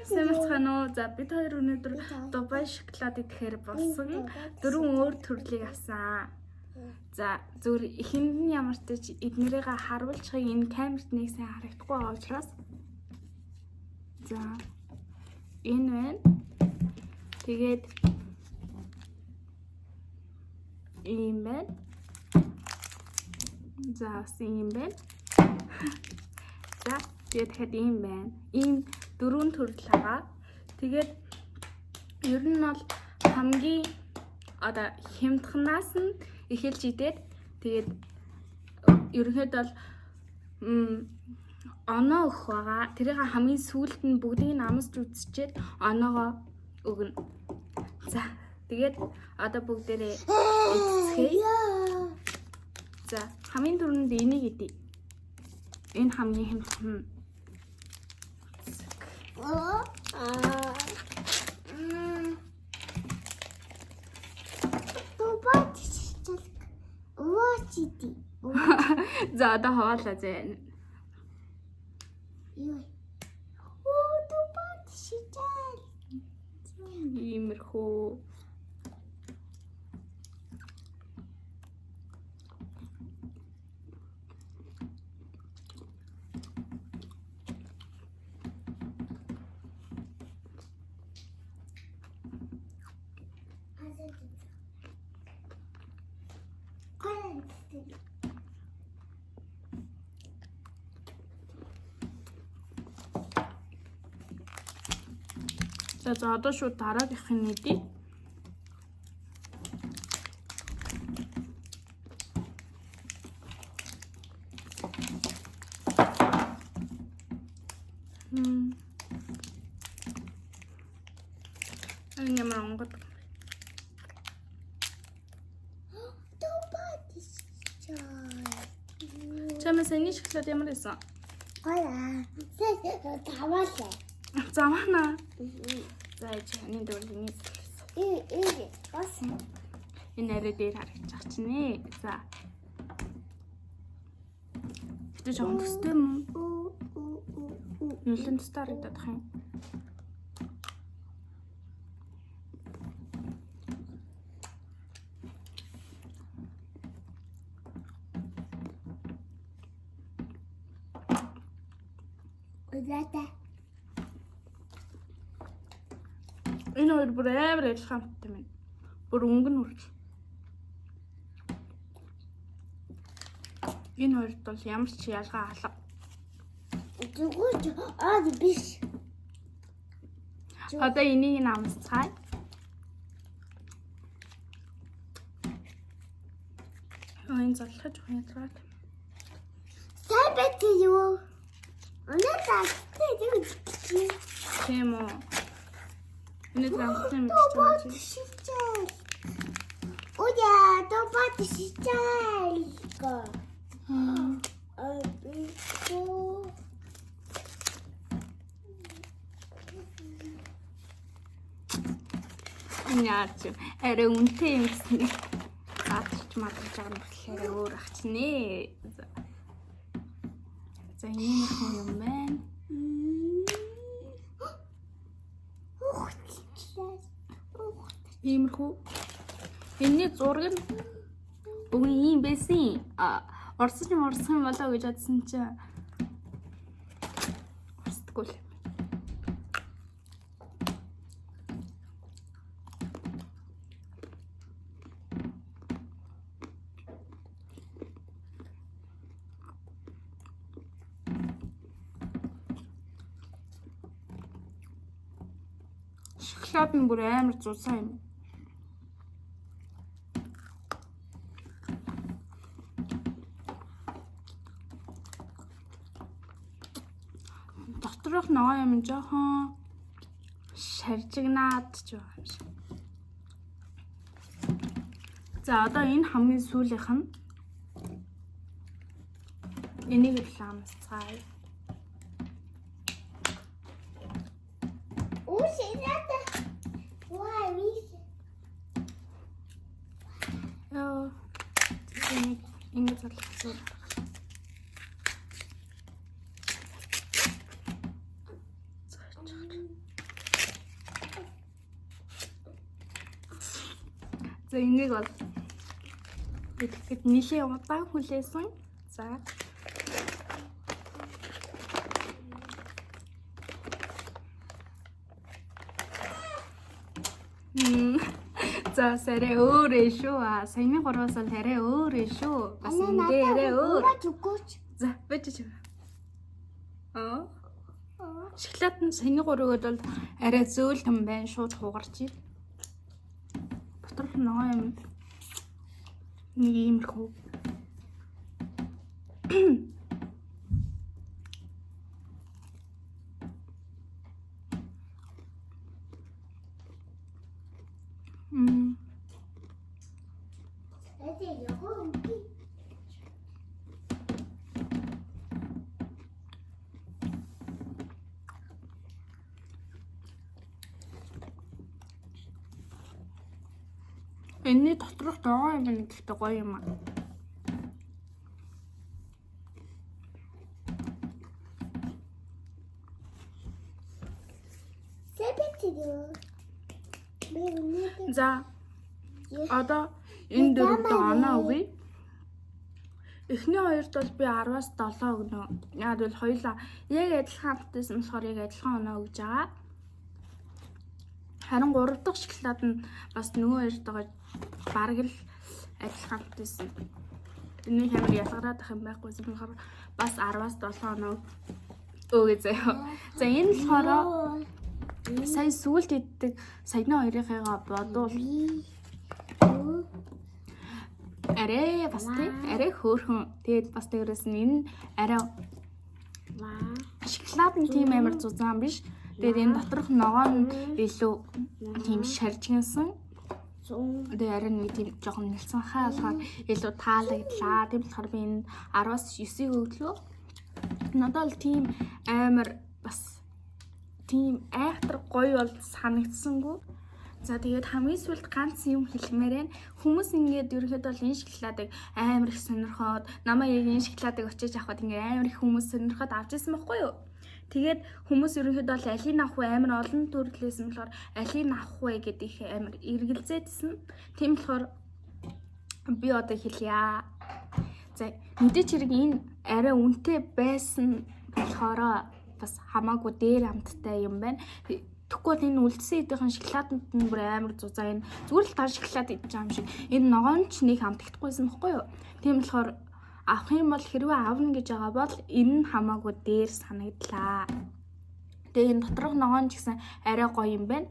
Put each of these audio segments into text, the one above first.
Сэмэрцхан уу. За бид хоёр өнөөдөр Дубай шоколад идэхээр болсон 4 өөр төрлийг авсан. За зүгээр эхэнд нь ямар ч тач эднэрийг харуулчихыг энэ камерт нэг сайн харагдахгүй байгаа учраас за энэ байна. Тэгээд ийм байна. За ийм байна. За тэгээд ийм байна. Ийм 4 төрөл байгаа. Тэгээд ер нь бол хамгийн одоо хямдханаас нь эхэлж идээд тэгээд ерөнхийдөө бол оноо өгөх байгаа. Тэрийг хамгийн сүүлд нь бүгдийг нь амсч үзчихэд оноогоо өгнө. За тэгээд одоо бүгдээрээ эцгээе. За хамгийн түрүүнд энийг идэ. Энэ хамгийн хямдхан. За одоо хоолоо зэ. Юу? Оо тупат шижал. Иймэрхүү. За одоо шууд дараагийнх нь идэ. Энэ ямар онгод. Чамаас энэ шоколад ямар байсан? Гоёа. Таваалаа. Замана. За чаны дөрөвний бас энэ арай дээр харагдчих чинь. За. Гэтэ жоохон төстэй юм. Нөлөн төстэй харагдах юм. Удаатай. Энэ хоёр бүр амар адилхан хамттай байна. Бүр өнгөн үрж. Энэ хоёрт бол ямар ч ялгаа алга. Зүгээр биш. Одоо энийг намсцгаая. Энэ залхаж ухаанцгаад. Сайн байт юу? Өнөөдөр Тийм үү. Энэ гамтсан тупат мэдчихсэн. шижал. Удаа тупат шижал. Яач арай үнэтэй юм гэсэн. Аадч мадч байгаа юм болохоор өөр ахчихнэ. За ийм юм байна. Иймэрхүү. Энэний зураг нь бүгд ийм байсан. Орсч юм болоо гэж бодсон чинь орсдгүй л. Шоколад нь бүр амар зузаан юм. Доторх ногоо юм жоохон шаржигнаад ч байгаа юм шиг. За одоо энэ хамгийн сүүлийнх нь энийг л амсцгаая. Ингэж залхсан. За энийг бол ихэд нилийн удаан хүлээсэн. За. За сарай өөрөө шүү. Саяны 3-аас бол арай өөрөө шүү. Бас ингээ арай өөр. За бэж. Шоколад нь саяны 3-өөд бол арай зөөлтөн байна. Шууд хугарч ий. Доторх ногоо юм. Нэг иймэрхүү. Энэний доторх ногоо юм гэхдээ гоё юм аа. За одоо энэ дөрөвдөө оноо өгье. Эхний хоёрт бол би 10-аас 7 өгнө. Яг бол хоёулаа яг адилхан хамтдсан болохоор яг адилхан оноо өгж байгаа. Харин 3 дахь шоколад нь бас нөгөө хоёртойгоо бараг л адилхан хамтдсан. Энийг хэмээр ялгараад ах юм байхгүйсэн болохоор бас 10-аас 7 оноо өгье заяа. За энэ болохоор сая сүлд иддэг саяны хоёрынхыгаа бодвол арай бас тий арай хөөрхөн. Тэгээд бас дээрээс нь энэ арай шоколад нь тийм амар зузаан биш. Тэгээд энэ доторх ногоо нь илүү тийм шаржигнсан. Тэгээд арай нэг тийм жоохон нэлсэн хаа болохоор илүү таалагдлаа. Тийм болохоор би энэ 10-аас 9-ийг өглөө. Надад л тийм амар бас тийм айхтар гоё бол санагдсангүй. За тэгээд хамгийн сүүлд ганц юм хэлмээр байна. Хүмүүс ингээд ерөөхдөө бол энэ шоколадыг амар их сонирхоод намайг яг энэ шоколадыг очиж авахд ингээд амар их хүмүүс сонирхоод авч ирсэн байхгүй юу? Тэгээд хүмүүс ерөөхдөө бол алийг авах вэ амар олон төрлөөсөн болохоор алийг авах вэ гэдэг их амар эргэлзээдсэн. Тийм болохоор би одоо хэлье. За мэдээч хэрэг энэ арай үнэтэй байсан болохоор бас хамаагүй дээр амттай юм байна. Тэгвэл энэ үлдсэн эдийн шоколаданд нь бүр амар зузаа энэ зүгээр л тар шоколад идэж байгаа юм шиг. Энэ ногоон ч нэг хамтагдахгүйсэн байхгүй юу? Тийм болохоор авах юм бол хэрвээ авна гэж байгаа бол энэ нь хамаагүй дээр санагдлаа. Тэгээ энэ доторх ногоон ч гэсэн арай гоё юм байна.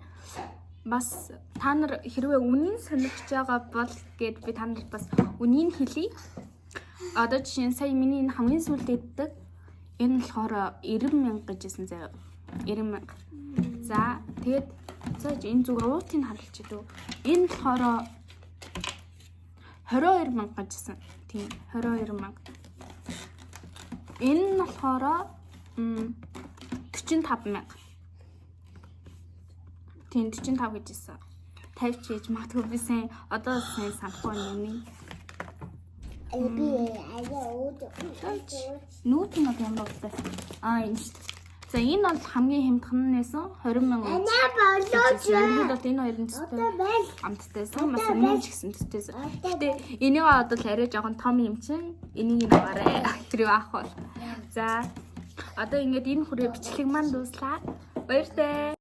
Бас та нар хэрвээ үнийн сонирхож байгаа бол гэд би та нарт бас үнийг хэлье. Одоо жишээ нь сая миний энэ хамгийн сүүлд иддэг энэ болохоор 90,000 гэжсэн заяа. 90,000. За тэгээд энэ зүгээр уутыг харуулж идв. Энэ болохоор 22,000 гэжсэн. Тийм 22,000. Энэ нь болохоор 45,000. Тийм 45 гэжсэн. 50 ч гэж магадгүй би сайн одоо сайн санахгүй юм. Нүүт нь юм бол энэ шүү дээ. За энэ бол хамгийн хямдханнээс 20,000. Энэ бол энэ хоёрын төстэй амттайсан бас өмнө ч гэсэн төстейсэн. Гэтэ энийг одоо л арай жоохон том юм чинь энийг аваарай. Тэр авах бол. За одоо ингээд энэ хүрээ бичлэг маань дууслаа. Баяртай.